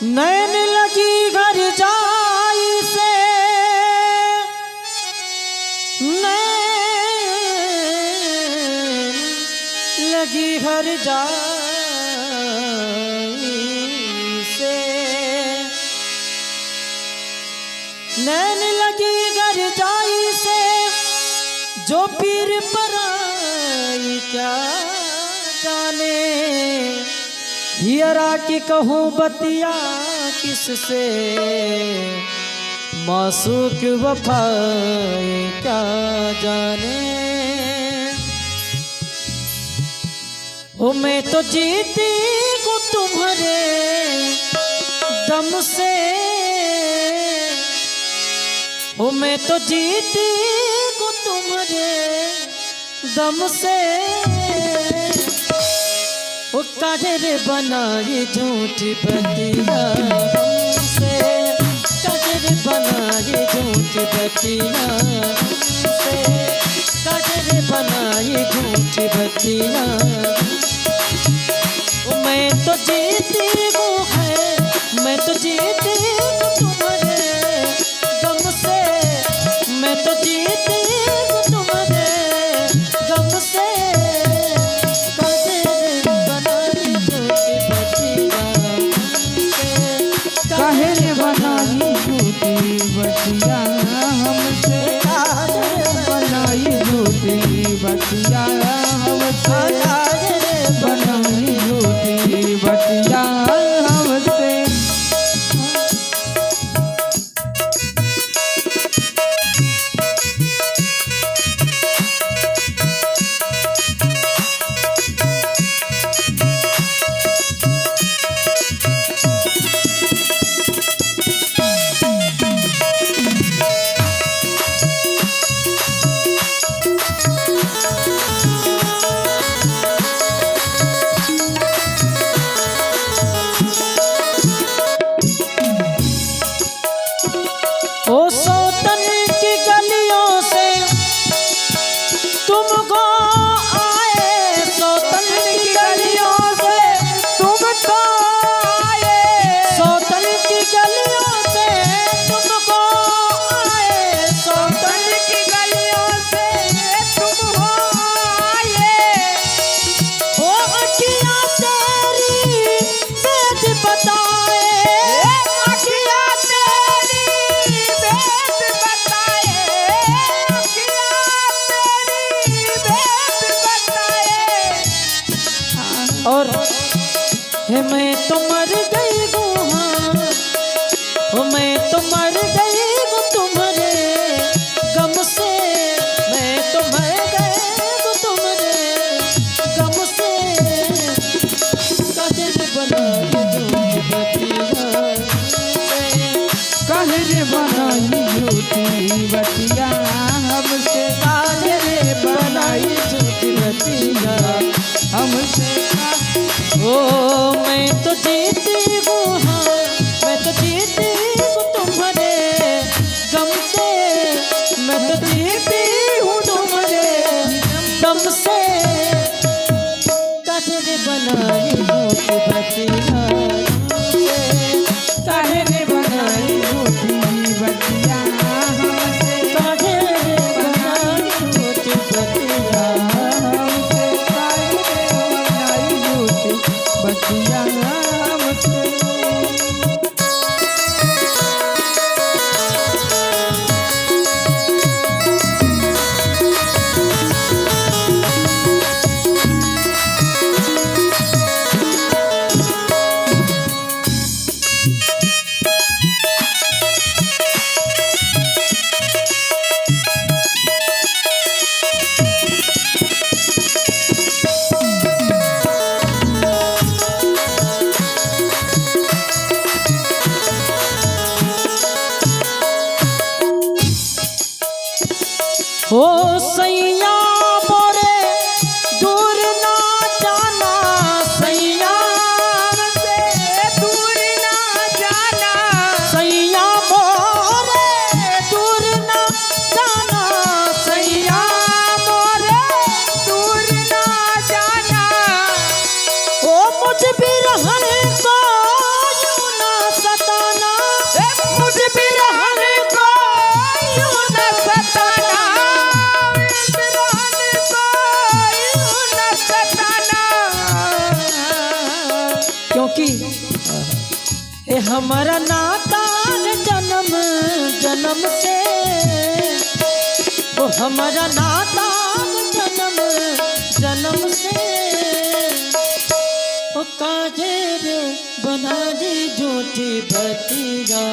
नैन लगी घर जाई से, नैन लगी घर जाई से, नैन लगी घर जाई से, जो पीर पराई क्या जाने। हियरा की कहूँ बतिया किससे, मासूक वफाई क्या जाने। ओ मैं तो जीती हूँ तुम्हारे दम से, ओ मैं तो जीती हूँ तुम्हारे दम से। ओ काजर बनाई झूठी बतिया हमसे, काजर बनाई झूठी बतिया हमसे, काजर बनाई झूठी बतिया। मैं तो जीती हूँ है, मैं तो जीती हूँ तुम्हारे गम से, मैं तो जीती हूँ तुम्हारे गम से। काहे बनाई झूठी बतिया हमसे, बनाई झूठी बतिया हमसे, बनाई झूठी बतिया हमसे। ओ सौतन की गलियों से तुमको आए, सौतन की गलियों से तुमको आए, सौतन की गलियों से तुमको आए, सौतन की गलियों से तुमको आए। ओ अखियाँ तेरी बेद बताए, अखियाँ तेरी बेद बताए, अखियाँ तेरी बेद बताए। और हे मैं तो मर गई हूँ, हाँ ओ मैं तो मर गई हूँ तुम्हारे गम से, मैं तो मर गई हूँ तुम्हारे गम से। काजल बनाई झूठी बतिया हमसे, काहे बनाई झूठी बतिया हमसे, काजल बनाई झूठी बतिया हमसे। ओ मैं तो जीती हूँ, हाँ मैं तो जीती हूँ तुम्हारे गम से, मैं तो जीती हूँ तुम्हारे दम से। काजल बनाई झूठी बतिया हमसे, काहे बनाई झूठी बतिया हमसे, काजल बनाई झूठी बतिया हमसे, काहे बनाई झूठी बतिया हमसे। ओ सैया मोरे दूर ना जाना, सैया से दूर ना जाना, सैया मोरे दूर ना जाना, सैया मोरे दूर ना जाना। ओ मुझ बिरहन को यूं ना ए हमारा नाता जन्म जन्म से, ओ हमारा नाता जन्म जन्म से, ओ काजे रे बना दी झूठी बतिया।